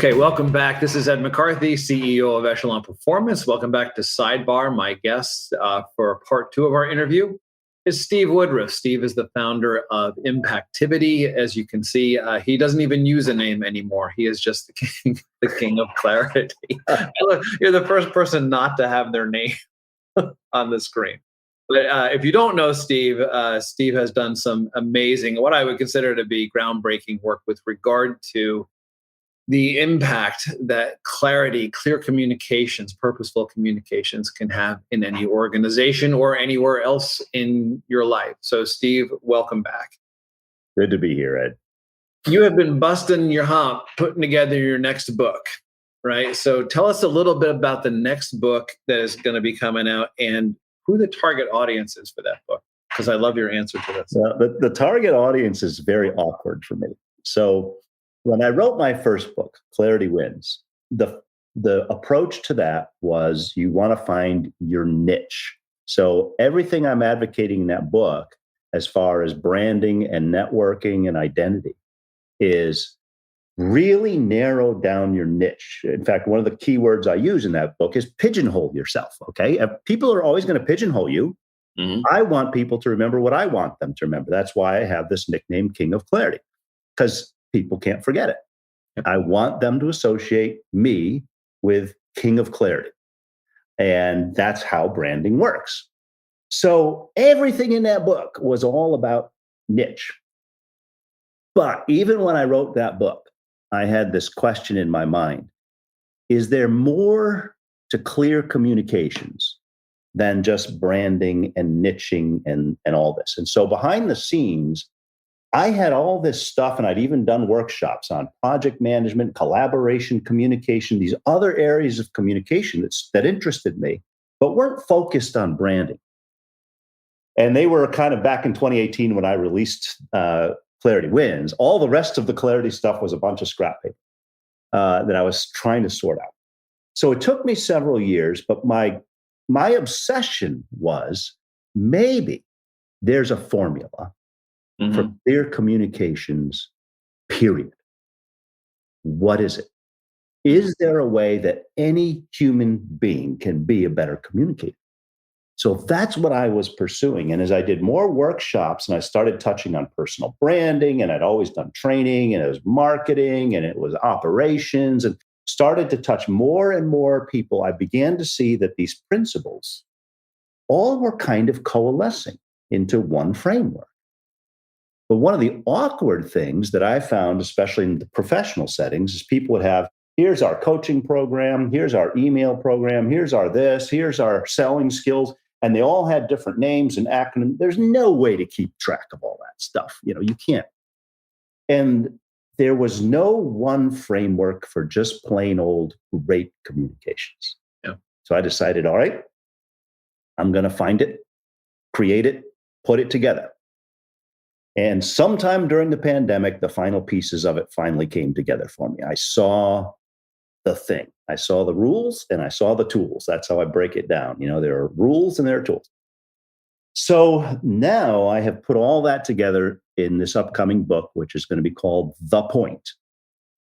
Okay, welcome back. This is Ed McCarthy, CEO of Echelon Performance. Welcome back to SideBar. My guest for part two of our interview is Steve Woodruff. Steve is the founder of Impactivity. As you can see, he doesn't even use a name anymore. He is just the king of clarity. You're the first person not to have their name on the screen. But if you don't know Steve, Steve has done some amazing, what I would consider to be groundbreaking work with regard to the impact that clarity, clear communications, purposeful communications can have in any organization or anywhere else in your life. So, Steve, welcome back. Good to be here, Ed. You have been busting your hump, putting together your next book, right? So tell us a little bit about the next book that is going to be coming out and who the target audience is for that book, because I love your answer to this. Well, the target audience is very awkward for me. So when I wrote my first book, Clarity Wins, the approach to that was you want to find your niche. So everything I'm advocating in that book, as far as branding and networking and identity, is really narrow down your niche. In fact, one of the key words I use in that book is pigeonhole yourself, okay? If people are always going to pigeonhole you. Mm-hmm. I want people to remember what I want them to remember. That's why I have this nickname, King of Clarity, because people can't forget it. Yep. I want them to associate me with King of Clarity. And that's how branding works. So everything in that book was all about niche. But even when I wrote that book, I had this question in my mind. Is there more to clear communications than just branding and niching and all this? And so behind the scenes, I had all this stuff, and I'd even done workshops on project management, collaboration, communication, these other areas of communication that interested me, but weren't focused on branding. And they were kind of back in 2018 when I released Clarity Wins. All the rest of the Clarity stuff was a bunch of scrap paper that I was trying to sort out. So it took me several years, but my obsession was maybe there's a formula for clear communications, period. What is it? Is there a way that any human being can be a better communicator? So that's what I was pursuing. And as I did more workshops and I started touching on personal branding, and I'd always done training, and it was marketing, and it was operations, and started to touch more and more people, I began to see that these principles all were kind of coalescing into one framework. But one of the awkward things that I found, especially in the professional settings, is people would have, here's our coaching program, here's our email program, here's our this, here's our selling skills. And they all had different names and acronyms. There's no way to keep track of all that stuff. You can't. And there was no one framework for just plain old great communications. Yeah. So I decided, all right, I'm going to find it, create it, put it together. And sometime during the pandemic, the final pieces of it finally came together for me. I saw the thing. I saw the rules and I saw the tools. That's how I break it down. There are rules and there are tools. So now I have put all that together in this upcoming book, which is going to be called The Point.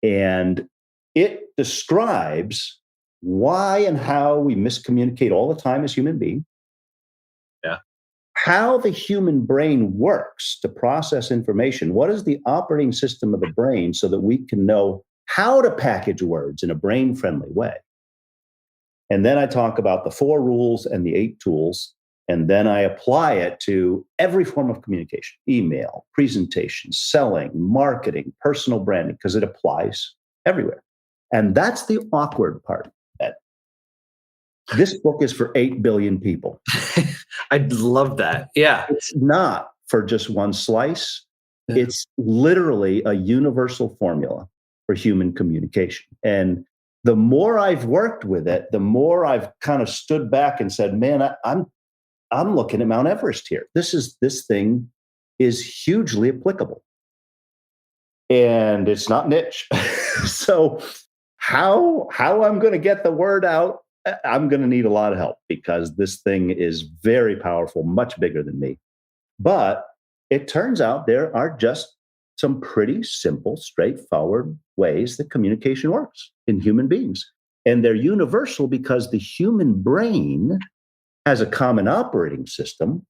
And it describes why and how we miscommunicate all the time as human beings. Yeah. How the human brain works to process information. What is the operating system of the brain so that we can know how to package words in a brain-friendly way? And then I talk about the 4 rules and the 8 tools, and then I apply it to every form of communication: email, presentation, selling, marketing, personal branding, because it applies everywhere. And that's the awkward part. This book is for 8 billion people. I love that. Yeah. It's not for just one slice. Yeah. It's literally a universal formula for human communication. And the more I've worked with it, the more I've kind of stood back and said, man, I'm looking at Mount Everest here. This thing is hugely applicable. And it's not niche. So how I'm going to get the word out, I'm going to need a lot of help, because this thing is very powerful, much bigger than me. But it turns out there are just some pretty simple, straightforward ways that communication works in human beings. And they're universal because the human brain has a common operating system.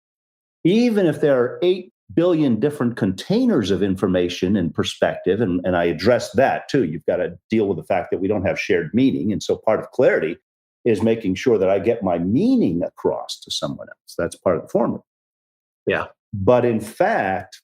Even if there are 8 billion different containers of information and perspective, and I address that too. You've got to deal with the fact that we don't have shared meaning. And so part of clarity is making sure that I get my meaning across to someone else. That's part of the formula. Yeah. But in fact,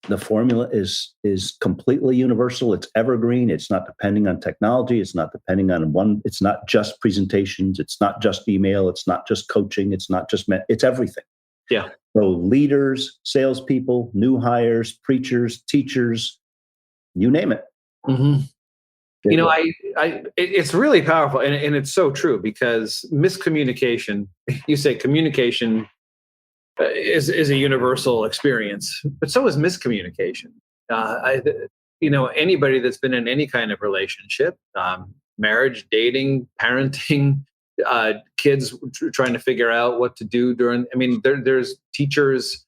the formula is completely universal. It's evergreen. It's not depending on technology. It's not depending on one. It's not just presentations. It's not just email. It's not just coaching. It's not just it's everything. Yeah. So leaders, salespeople, new hires, preachers, teachers, you name it. Mm-hmm. You know, it's really powerful, and it's so true, because miscommunication. You say communication is a universal experience, but so is miscommunication. Anybody that's been in any kind of relationship, marriage, dating, parenting, kids trying to figure out what to do during. I mean, there's teachers.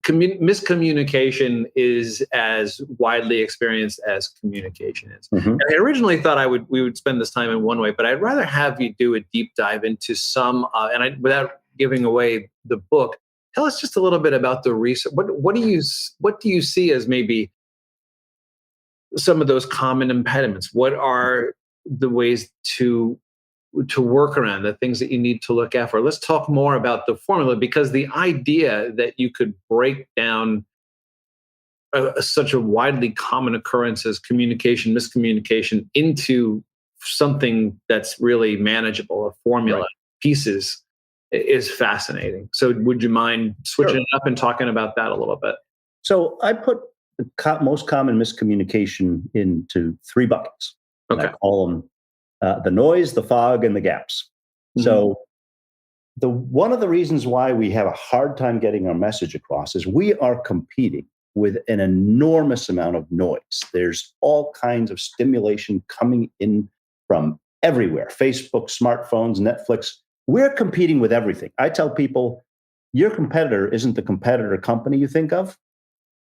Miscommunication is as widely experienced as communication is. Mm-hmm. And I originally thought we would spend this time in one way, but I'd rather have you do a deep dive into some. Without giving away the book, tell us just a little bit about the research. What do you see as maybe some of those common impediments? What are the ways to work around, the things that you need to look out for? Let's talk more about the formula, because the idea that you could break down such a widely common occurrence as communication, miscommunication, into something that's really manageable, a formula, right, pieces, is fascinating. So would you mind switching it up and talking about that a little bit? So I put the most common miscommunication into 3 buckets. Okay. I call them the noise, the fog, and the gaps. Mm-hmm. So one of the reasons why we have a hard time getting our message across is we are competing with an enormous amount of noise. There's all kinds of stimulation coming in from everywhere: Facebook, smartphones, Netflix. We're competing with everything. I tell people, your competitor isn't the competitor company you think of.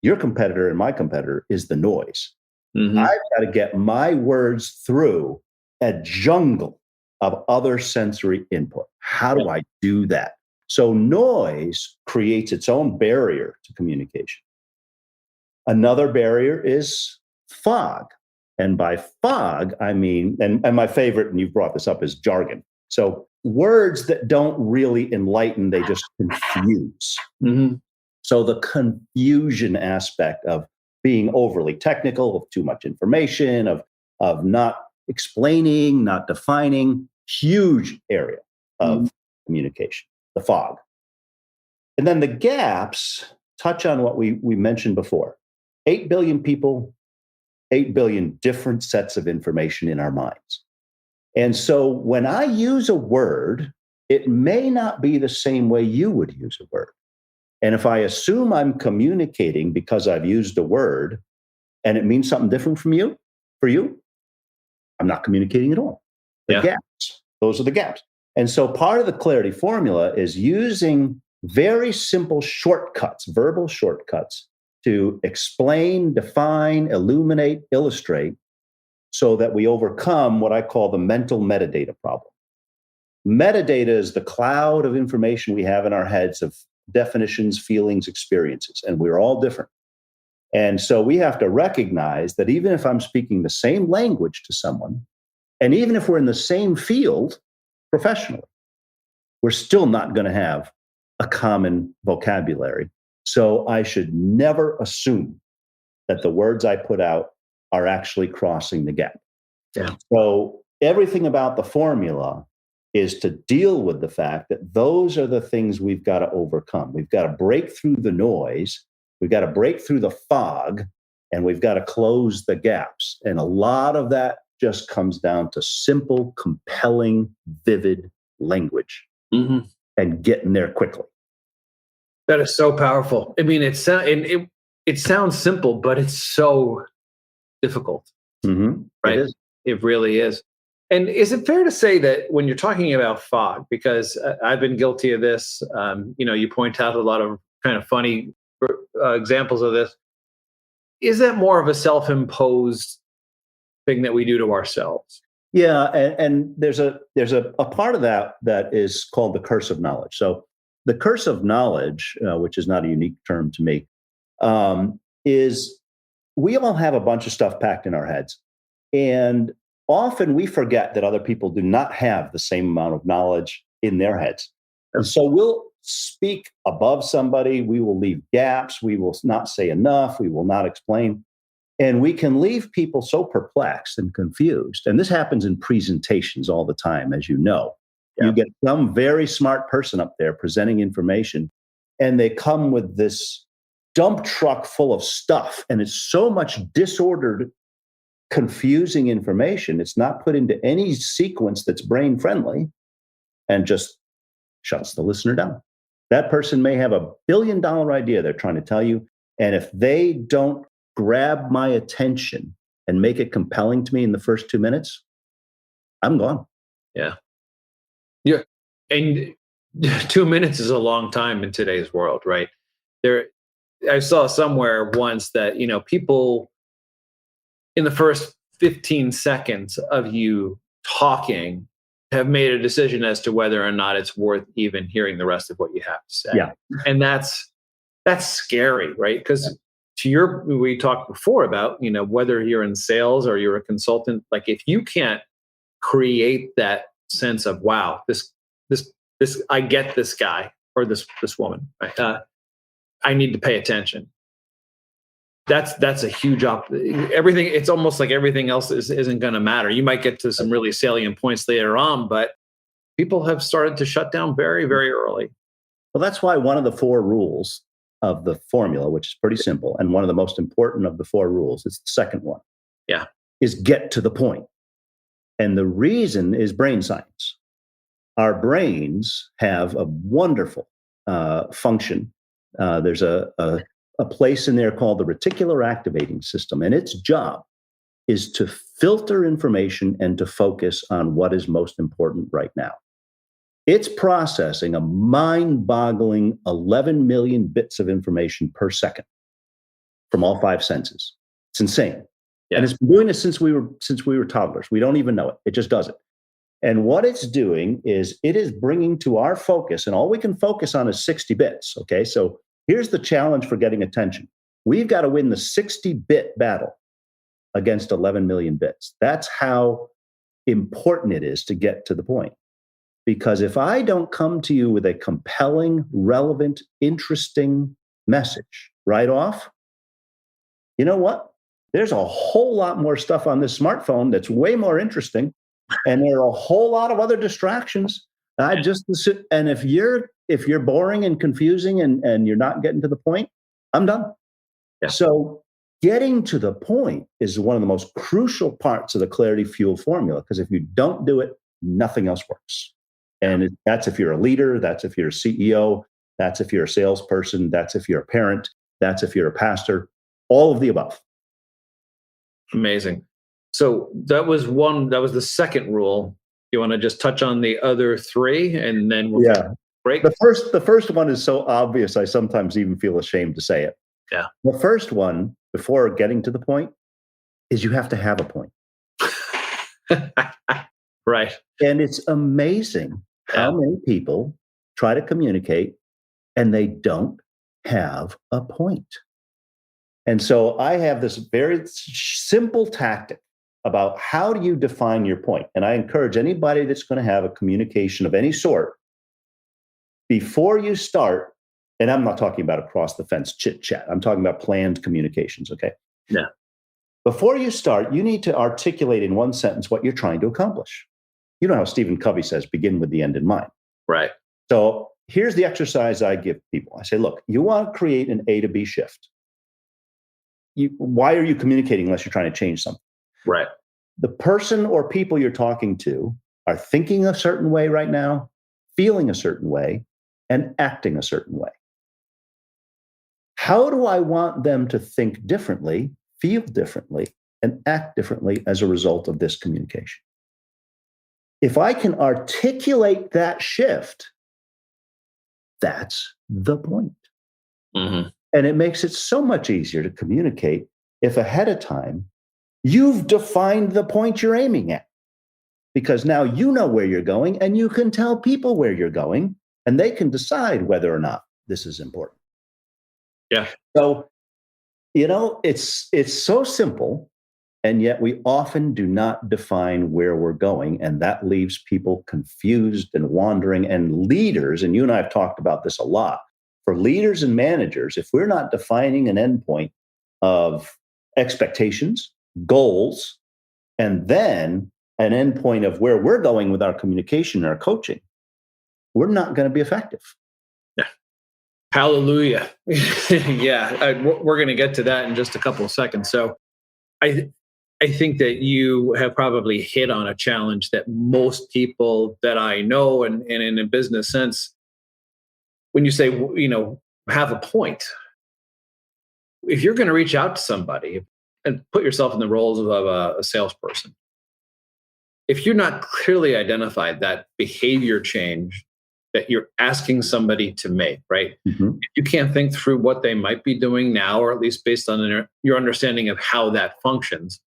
Your competitor and my competitor is the noise. Mm-hmm. I've got to get my words through a jungle of other sensory input. How do I do that? So noise creates its own barrier to communication. Another barrier is fog. And by fog, I mean, and my favorite, and you've brought this up, is jargon. So words that don't really enlighten, they just confuse. Mm-hmm. So the confusion aspect of being overly technical, of too much information, of not explaining, not defining, huge area of communication, the fog. And then the gaps touch on what we mentioned before. 8 billion people, 8 billion different sets of information in our minds. And so when I use a word, it may not be the same way you would use a word. And if I assume I'm communicating because I've used a word and it means something different for you, I'm not communicating at all. The gaps, those are the gaps. And so part of the clarity formula is using very simple shortcuts, verbal shortcuts, to explain, define, illuminate, illustrate, so that we overcome what I call the mental metadata problem. Metadata is the cloud of information we have in our heads of definitions, feelings, experiences, and we're all different. And so we have to recognize that even if I'm speaking the same language to someone, and even if we're in the same field professionally, we're still not going to have a common vocabulary. So I should never assume that the words I put out are actually crossing the gap. Yeah. So everything about the formula is to deal with the fact that those are the things we've got to overcome. We've got to break through the noise. We've got to break through the fog, and we've got to close the gaps. And a lot of that just comes down to simple, compelling, vivid language and getting there quickly. That is so powerful. I mean, it sounds simple, but it's so difficult, right? It really is. And is it fair to say that when you're talking about fog, because I've been guilty of this, you point out a lot of kind of funny examples of this, is that more of a self-imposed thing that we do to ourselves. Yeah, and there's a part of that is called the curse of knowledge. So the curse of knowledge, which is not a unique term to me, is we all have a bunch of stuff packed in our heads, and often we forget that other people do not have the same amount of knowledge in their heads. And so we'll speak above somebody, we will leave gaps, we will not say enough, we will not explain. And we can leave people so perplexed and confused. And this happens in presentations all the time, as you know. Yeah. You get some very smart person up there presenting information, and they come with this dump truck full of stuff. And it's so much disordered, confusing information. It's not put into any sequence that's brain friendly, and just shuts the listener down. That person may have $1 billion idea they're trying to tell you. And if they don't grab my attention and make it compelling to me in the first 2 minutes, I'm gone. Yeah. Yeah. And 2 minutes is a long time in today's world, right? I saw somewhere once that, people in the first 15 seconds of you talking have made a decision as to whether or not it's worth even hearing the rest of what you have to say. Yeah. And that's scary, right? Because we talked before about, whether you're in sales or you're a consultant, like if you can't create that sense of, wow, this, I get this guy or this woman, right? I need to pay attention. That's a huge everything. It's almost like everything else isn't going to matter. You might get to some really salient points later on, but people have started to shut down very, very early. Well, that's why one of the 4 rules of the formula, which is pretty simple, and one of the most important of the 4 rules, it's the second one. Yeah. Is get to the point. And the reason is brain science. Our brains have a wonderful function. There's a place in there called the reticular activating system, and its job is to filter information and to focus on what is most important right now. It's processing a mind-boggling 11 million bits of information per second from all 5 senses. It's insane. Yeah. And it's been doing this since we were toddlers. We don't even know it. It just does it. And what it's doing is it is bringing to our focus, and all we can focus on is 60 bits. Okay, so here's the challenge for getting attention. We've got to win the 60-bit battle against 11 million bits. That's how important it is to get to the point. Because if I don't come to you with a compelling, relevant, interesting message right off, you know what? There's a whole lot more stuff on this smartphone that's way more interesting. And there are a whole lot of other distractions. And if you're boring and confusing and you're not getting to the point, I'm done. Yeah. So getting to the point is one of the most crucial parts of the Clarity Fuel formula, because if you don't do it, nothing else works. And that's if you're a leader, that's if you're a CEO, that's if you're a salesperson, that's if you're a parent, that's if you're a pastor, all of the above. Amazing. So that was the second rule. You want to just touch on the other 3 and then we'll break? The first one is so obvious, I sometimes even feel ashamed to say it. Yeah. The first one, before getting to the point, is you have to have a point. Right. And it's amazing how many people try to communicate and they don't have a point. And so I have this very simple tactic about how do you define your point. And I encourage anybody that's going to have a communication of any sort, before you start, and I'm not talking about across the fence chit chat, I'm talking about planned communications, okay? Yeah. Before you start, you need to articulate in one sentence what you're trying to accomplish. You know how Stephen Covey says, begin with the end in mind. Right. So here's the exercise I give people. I say, look, you want to create an A to B shift. Why are you communicating unless you're trying to change something? Right. The person or people you're talking to are thinking a certain way right now, feeling a certain way, and acting a certain way. How do I want them to think differently, feel differently, and act differently as a result of this communication? If I can articulate that shift, that's the point. Mm-hmm. And it makes it so much easier to communicate if ahead of time you've defined the point you're aiming at, because now you know where you're going and you can tell people where you're going and they can decide whether or not this is important. Yeah. So, it's so simple, and yet we often do not define where we're going, and that leaves people confused and wandering. And leaders, and you and I have talked about this a lot, for leaders and managers, if we're not defining an endpoint of expectations, goals, and then an endpoint of where we're going with our communication and our coaching, we're not going to be effective. Yeah. Hallelujah. Yeah. We're going to get to that in just a couple of seconds. So I think that you have probably hit on a challenge that most people that I know, and in a business sense, when you say, have a point, if you're going to reach out to somebody and put yourself in the roles of a salesperson, if you're not clearly identified that behavior change that you're asking somebody to make, right? Mm-hmm. You can't think through what they might be doing now, or at least based on your understanding of how that functions,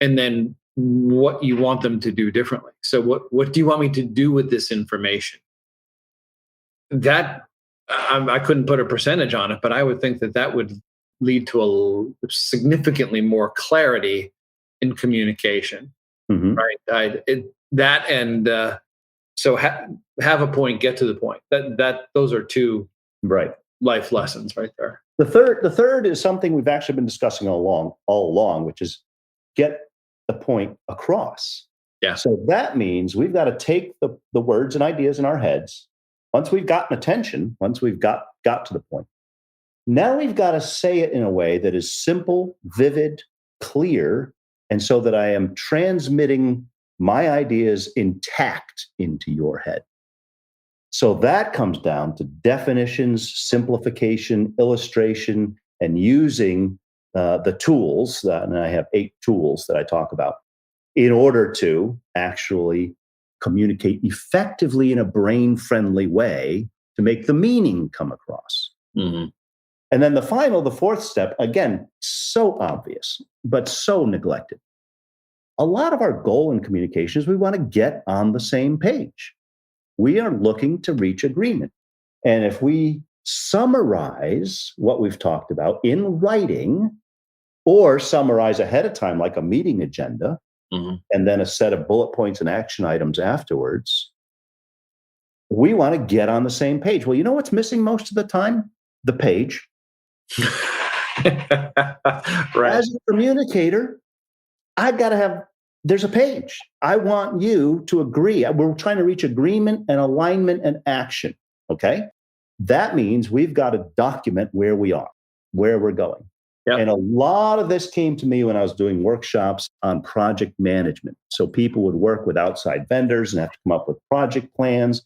and then what you want them to do differently. So what do you want me to do with this information? That I couldn't put a percentage on it, but I would think that would lead to a significantly more clarity in communication. Mm-hmm. Right. So have a point, get to the point. Those are two right life lessons right there. The third is something we've actually been discussing all along, which is get the point across. Yeah. So that means we've got to take the words and ideas in our heads. Once we've gotten attention, once we've got to the point, now we've got to say it in a way that is simple, vivid, clear, and so that I am transmitting my ideas intact into your head. So that comes down to definitions, simplification, illustration, and using the tools, and I have 8 tools that I talk about, in order to actually communicate effectively in a brain-friendly way to make the meaning come across. Mm-hmm. And then the fourth step, again, so obvious, but so neglected. A lot of our goal in communication is we want to get on the same page. We are looking to reach agreement. And if we summarize what we've talked about in writing, or summarize ahead of time like a meeting agenda, mm-hmm. and then a set of bullet points and action items afterwards, we want to get on the same page. Well, you know what's missing most of the time? The page. Right. As a communicator, I've got to there's a page. I want you to agree. We're trying to reach agreement and alignment and action. Okay. That means we've got to document where we are, where we're going. Yep. And a lot of this came to me when I was doing workshops on project management. So people would work with outside vendors and have to come up with project plans.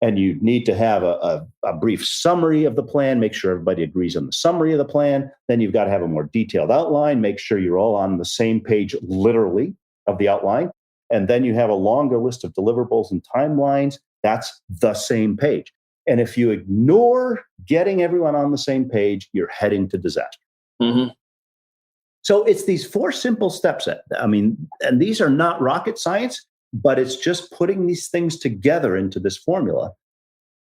And you need to have a brief summary of the plan, make sure everybody agrees on the summary of the plan. Then you've got to have a more detailed outline, make sure you're all on the same page, literally, of the outline. And then you have a longer list of deliverables and timelines. That's the same page. And if you ignore getting everyone on the same page, you're heading to disaster. Mm-hmm. So it's these 4 simple steps. And these are not rocket science, but it's just putting these things together into this formula.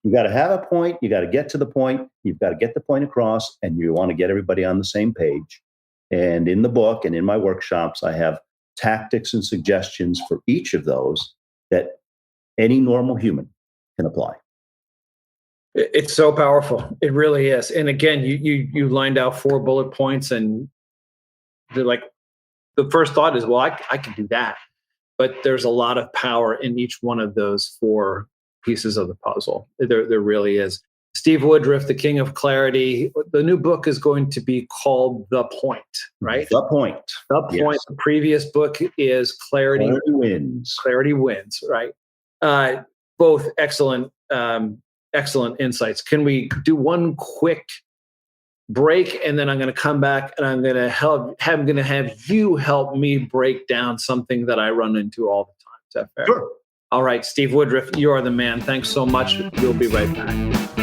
You got to have a point. You got to get to the point. You've got to get the point across, and you want to get everybody on the same page. And in the book and in my workshops, I have tactics and suggestions for each of those that any normal human can apply. It's so powerful. It really is. And again, you lined out 4 bullet points, and they're like, the first thought is, well, I can do that. But there's a lot of power in each one of those 4 pieces of the puzzle. There really is. Steve Woodruff, the King of Clarity. The new book is going to be called The Point, right? The Point. The Point. Yes. The previous book is Clarity Wins. Clarity Wins, right? Both excellent insights. Can we do one quick break, and then I'm going to come back and I'm going to have you help me break down something that I run into all the time. Is that fair? Sure. All right, Steve Woodruff, you are the man. Thanks so much. We'll be right back.